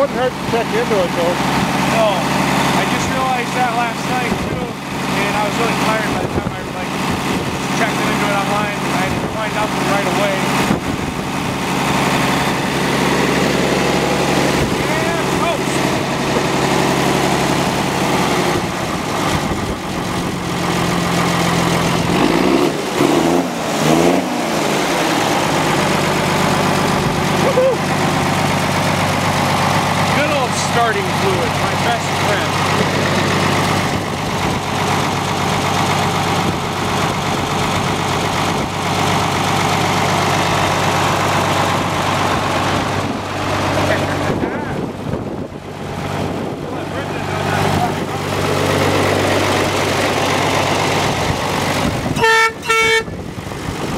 wasn't hard to check into it though. No, I just realized that last night too, and I was really tired by the time I like checked into it online. I didn't find nothing right away. And toast. Good old starting fluid, my best friend.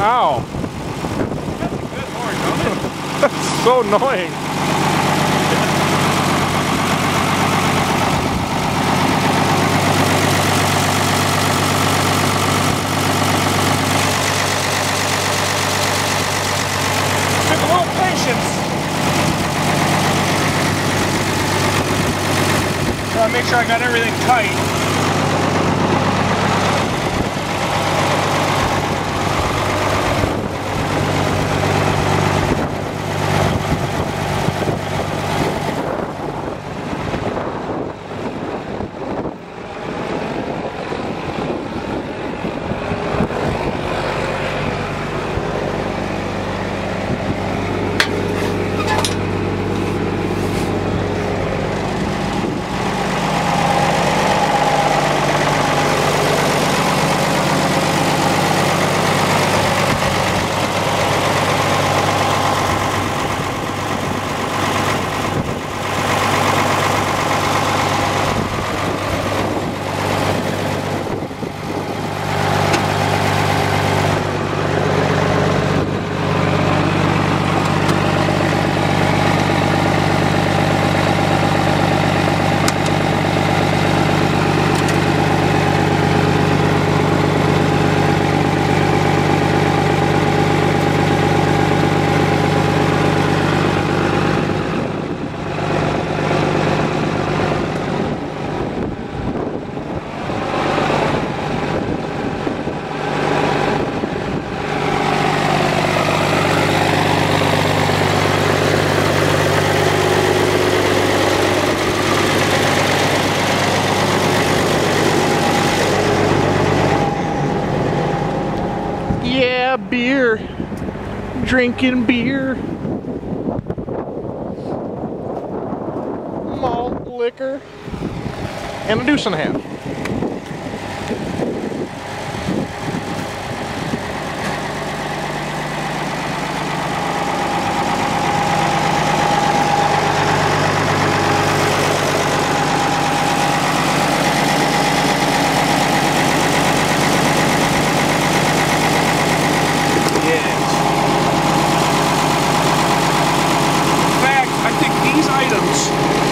Ow. That's a good horn, don't it? That's so annoying. Took a little patience. Gotta make sure I got everything tight. Yeah, beer. Drinking beer. Malt liquor. And a deuce and a half.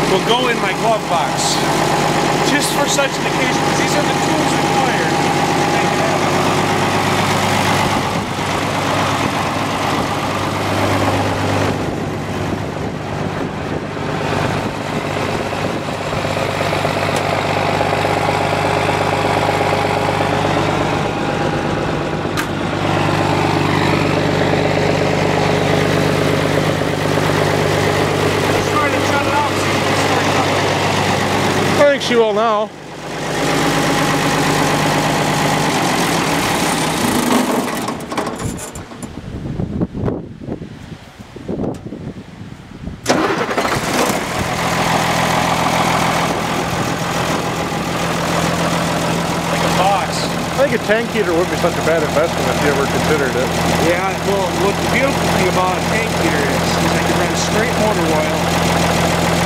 Will go in my glove box just for such an occasion, because these are the tools required to make it happen. I think she will now. I think a tank heater wouldn't be such a bad investment if you ever considered it. Yeah, well, what the beautiful thing about a tank heater is I can run straight motor oil,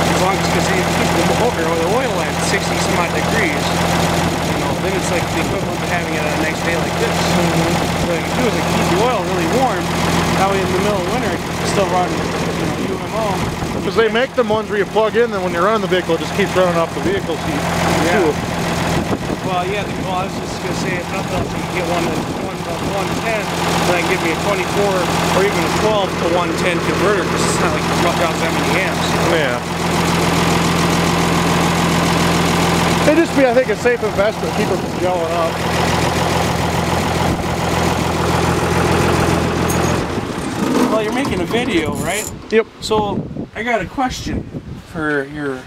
as long as, because you keep the oil at 60 some odd degrees, you know, then it's like the equivalent of having it on a nice day like this. What I can do is I can keep the oil really warm, that way in the middle of winter I can still run, you know, UMO. Because they make them ones where you plug in, then when you're running the vehicle, it just keeps running off the vehicle seat. Yeah. Well, yeah, I was just going to say, if nothing else, you can get one 110, then I can give me a 24 or even a 12 to 110 converter, because it's not like it draws that many amps. Yeah. It'd just be, I think, a safe investment, keep it from gelling up. Well, you're making a video, right? Yep. So I got a question for your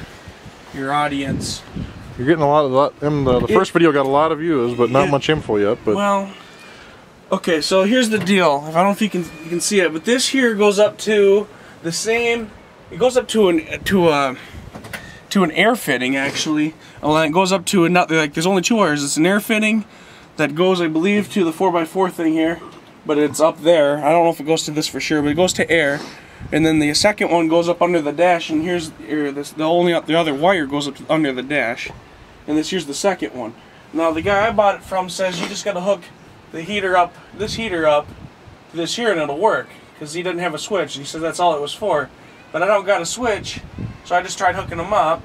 audience. You're getting a lot of that. The first video got a lot of views, but not much info yet. But well, okay. So here's the deal. I don't know if you can see it, but this here goes up to the same. It goes up to an air fitting actually. And it goes up to another. Like there's only two wires. It's an air fitting that goes, I believe, to the 4x4 thing here, but it's up there. I don't know if it goes to this for sure, but it goes to air. And then the second one goes up under the dash, and here's the other wire goes up under the dash. And here's the second one. Now the guy I bought it from says you just got to hook the heater up, this heater up, to this here, and it'll work. Because he doesn't have a switch. He said that's all it was for. But I don't got a switch, so I just tried hooking them up,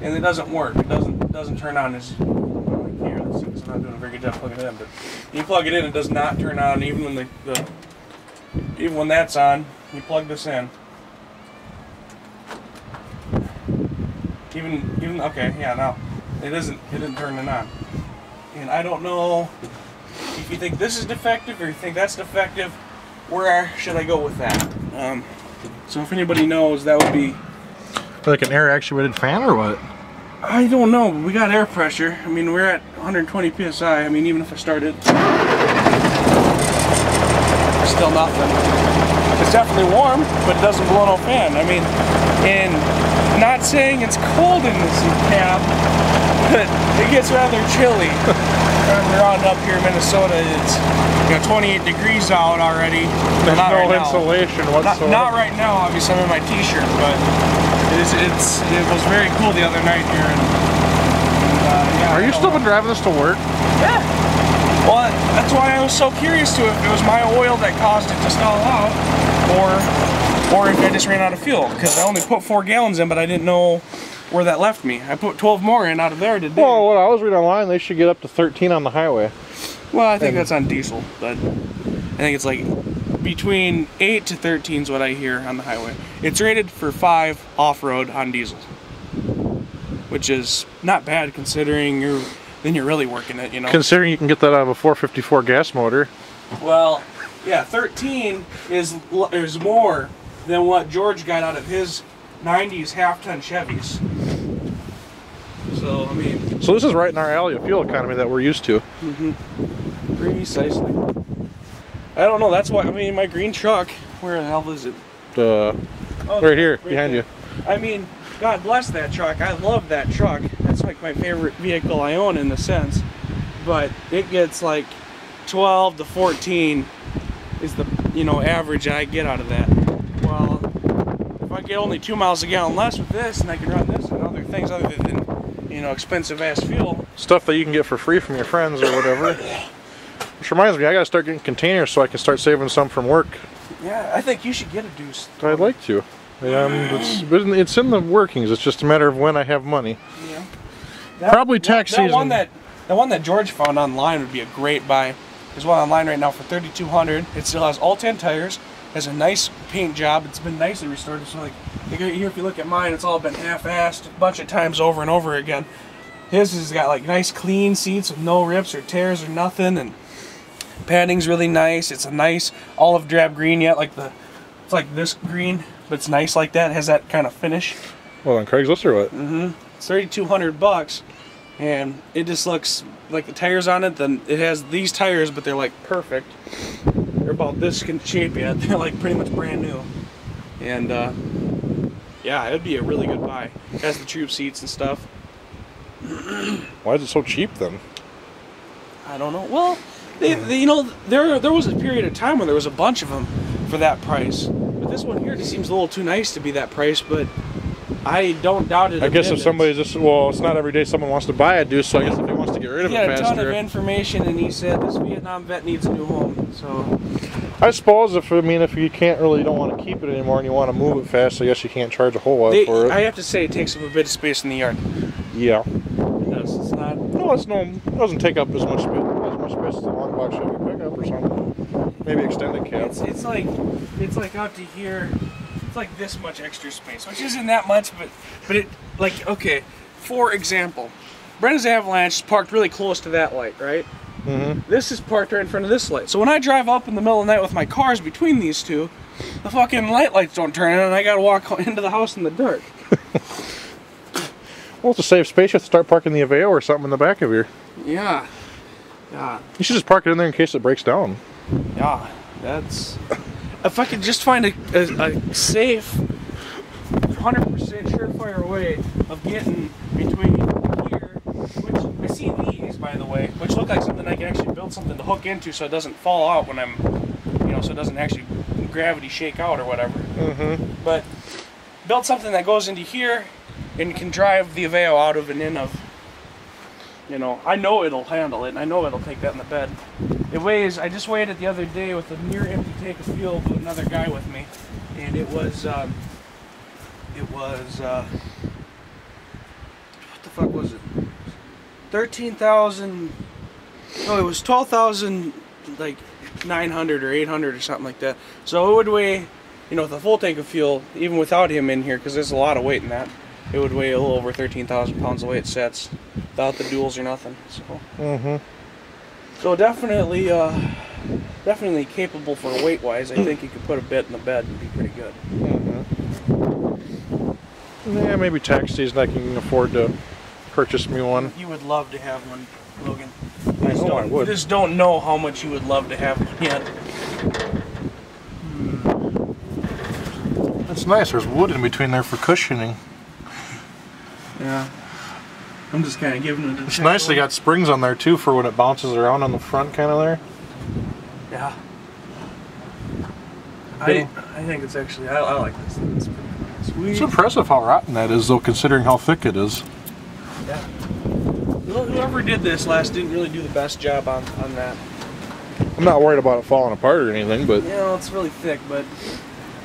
and it doesn't work. It doesn't turn on as like here. Let's see, because I'm not doing a very good job plugging it in. But you plug it in, it does not turn on, even when even when that's on. You plug this in. Even okay, yeah, no. It didn't turn it on. And I don't know if you think this is defective or you think that's defective. Where should I go with that? So if anybody knows, that would be like an air actuated fan or what? I don't know. We got air pressure. I mean, we're at 120 psi. I mean, even if I started, still nothing. It's definitely warm, but it doesn't blow no fan. I mean, and not saying it's cold in this cab, but it gets rather chilly. We're on up here in Minnesota. It's 28 degrees out already. There's not no right insulation whatsoever. Not right now, obviously. I'm in my t-shirt, but it was very cool the other night here. And yeah, Are you still been driving this to work? Yeah. Well, that's why I was so curious to if it was my oil that caused it to stall out, or if I just ran out of fuel. Because I only put 4 gallons in, but I didn't know where that left me. I put 12 more in out of there today. Well, what I was reading online, they should get up to 13 on the highway. Well, I think that's on diesel, but I think it's like between 8 to 13 is what I hear on the highway. It's rated for 5 off-road on diesel, which is not bad considering you're really working it, you know. Considering you can get that out of a 454 gas motor. Well, yeah, 13 is more than what George got out of his 90s half-ton Chevys. So, I mean... So this is right in our alley of fuel economy that we're used to. Mm-hmm. Precisely. I don't know, that's why, I mean, my green truck, where the hell is it? Right here, behind you. I mean, God bless that truck. I love that truck. That's like my favorite vehicle I own in a sense. But it gets like 12 to 14 is the, average I get out of that. Well, if I get only 2 miles a gallon less with this, and I can run this and other things other than, expensive ass fuel. Stuff that you can get for free from your friends or whatever. Which reminds me, I gotta start getting containers so I can start saving some from work. Yeah, I think you should get a Deuce. I'd like to. It's in the workings. It's just a matter of when I have money. Yeah. Probably tax season. The one that George found online would be a great buy. There's one online right now for $3,200. It still has all 10 tires. Has a nice paint job. It's been nicely restored. So like here, if you look at mine, it's all been half-assed a bunch of times over and over again. His has got like nice clean seats with no rips or tears or nothing, and padding's really nice. It's a nice olive drab green yet, it's like this green, but it's nice like that. It has that kind of finish. Well, on Craigslist or what? Mm-hmm. It's $3,200, and it just looks like the tires on it. Then it has these tires, but they're like perfect. They're about this shape yet. They're like pretty much brand new, and yeah, it'd be a really good buy. It has the troop seats and stuff. Why is it so cheap then? I don't know. Well, there was a period of time when there was a bunch of them for that price. But this one here just seems a little too nice to be that price, but I don't doubt it. I guess if somebody's just, well, it's not every day someone wants to buy a Deuce, so I guess if he wants to get rid of it faster. He had a ton of information, and he said this Vietnam vet needs a new home, so... I suppose if you don't want to keep it anymore and you want to move it fast, I guess you can't charge a whole lot for it. I have to say it takes up a bit of space in the yard. Yeah. It does. It's not... No, it doesn't take up as much space as a long box Chevy pickup or something. Maybe extended cab. It's like out to here. It's like this much extra space, which isn't that much, but it, like, okay, for example, Brenda's Avalanche is parked really close to that light, right? Mm-hmm. This is parked right in front of this light. So when I drive up in the middle of the night with my cars between these two, the fucking lights don't turn on and I gotta walk into the house in the dark. Well, it's a safe space. You have to start parking the Aveo or something in the back of here. Yeah. Yeah. You should just park it in there in case it breaks down. Yeah. That's... If I could just find a safe, 100% surefire way of getting between here, which I see these, by the way, which look like something I can actually build something to hook into so it doesn't fall out when I'm, you know, so it doesn't actually gravity shake out or whatever. Mm-hmm. But build something that goes into here and can drive the Aveo out of and in of. You know, I know it'll handle it, and I know it'll take that in the bed. It weighs, I just weighed it the other day with a near empty tank of fuel with another guy with me, and it was what the fuck was it? 13,000, no, it was 12,000, like 900 or 800 or something like that. So it would weigh, you know, with a full tank of fuel, even without him in here, because there's a lot of weight in that, it would weigh a little over 13,000 pounds the way it sets, without the duals or nothing. So, so definitely, definitely capable for weight-wise. I think you could put a bit in the bed and be pretty good. Yeah, maybe tax season I can afford to purchase me one. You would love to have one, Logan. I know I would. You just don't know how much you would love to have one yet. That's nice. There's wood in between there for cushioning. Yeah. I'm just kind of giving it a It's nice they got springs on there too for when it bounces around on the front kind of there. Yeah. I think it's actually, I like this thing. It's pretty nice. It's impressive how rotten that is though, considering how thick it is. Yeah. Whoever did this last didn't really do the best job on that. I'm not worried about it falling apart or anything, but... You know, it's really thick, but...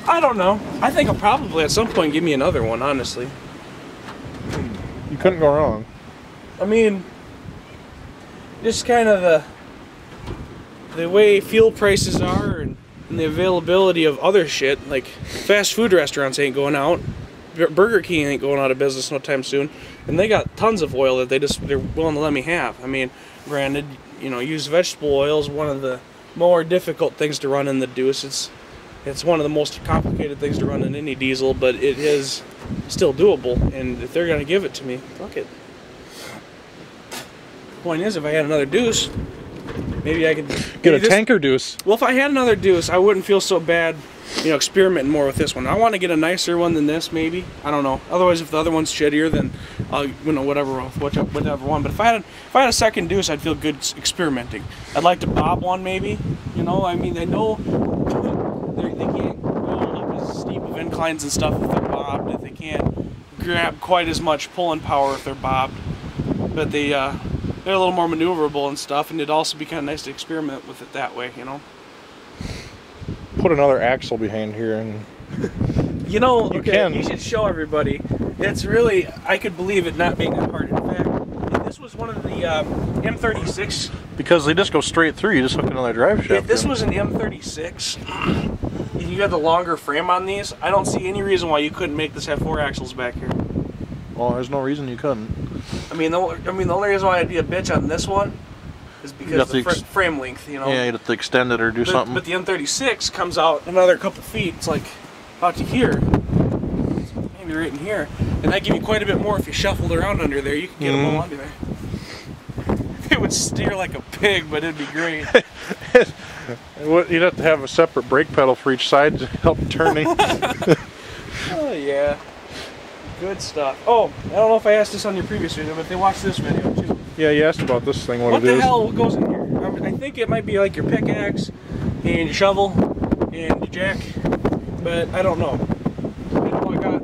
I don't know. I think I'll probably at some point give me another one, honestly. You couldn't go wrong. I mean, just kind of the way fuel prices are and the availability of other shit, like fast food restaurants ain't going out, Burger King ain't going out of business no time soon, and they got tons of oil that they're willing to let me have. I mean, granted, you know, used vegetable oil is one of the more difficult things to run in the Deuce. It's one of the most complicated things to run in any diesel, but it is still doable, and if they're gonna give it to me, fuck it. Point is, if I had another Deuce, maybe I could get a tanker Deuce. Well, if I had another Deuce, I wouldn't feel so bad, you know, experimenting more with this one. I want to get a nicer one than this, maybe. I don't know. Otherwise, if the other one's shittier, then I'll, you know, whatever one. But if I had a second Deuce, I'd feel good experimenting. I'd like to bob one, maybe. You know, I mean, I know they can't go up as steep of inclines and stuff if they're bobbed. They can't grab quite as much pulling power if they're bobbed. But they're a little more maneuverable and stuff, and it'd also be kind of nice to experiment with it that way, you know. Put another axle behind here and... You know, you should show everybody. It's really, I could believe it not being that hard. In fact, this was one of the M36. Because they just go straight through, you just hook another drive shaft. If this was an M36, and you had the longer frame on these, I don't see any reason why you couldn't make this have 4 axles back here. Well, there's no reason you couldn't. I mean, the only reason why I'd be a bitch on this one is because of the frame length, you know. Yeah, you'd have to extend it or do something. But the M36 comes out another couple feet. It's like out to here, maybe right in here, and that give you quite a bit more if you shuffled around under there. You can get them all under there. It would steer like a pig, but it'd be great. You'd have to have a separate brake pedal for each side to help turning. Oh yeah. Good stuff. Oh, I don't know if I asked this on your previous video, but if they watch this video too. Yeah, you asked about this thing, what it is. What the hell goes in here? I think it might be like your pickaxe and your shovel and your jack, but I don't know. You know I got,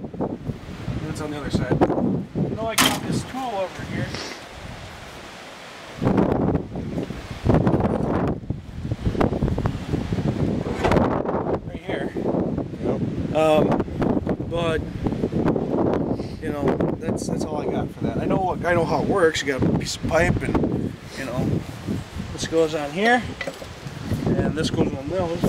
that's on the other side. You know I got this tool over here. Right here. Yep. But you know, that's all I got for that. I know how it works. You got a piece of pipe, and you know, this goes on here, and this goes on those.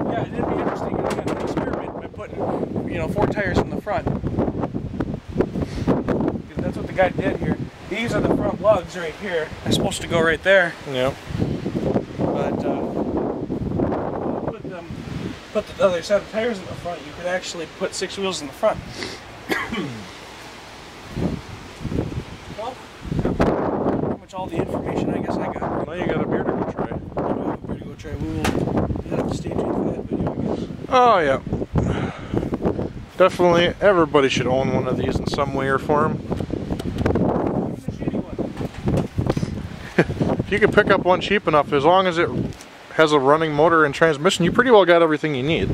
Yeah, it'd be interesting. I'm gonna experiment by putting, you know, 4 tires in the front. the guy did here. These are the front lugs right here. They're supposed to go right there. Yep. But put the other set of tires in the front. You could actually put 6 wheels in the front. Well, pretty much all the information I guess I got. Now you got a beer to go try. I do have a beer to go try. We'll have to stay tuned for that video, I guess. Oh yeah. Definitely, everybody should own one of these in some way or form. If you can pick up one cheap enough, as long as it has a running motor and transmission, you pretty well got everything you need.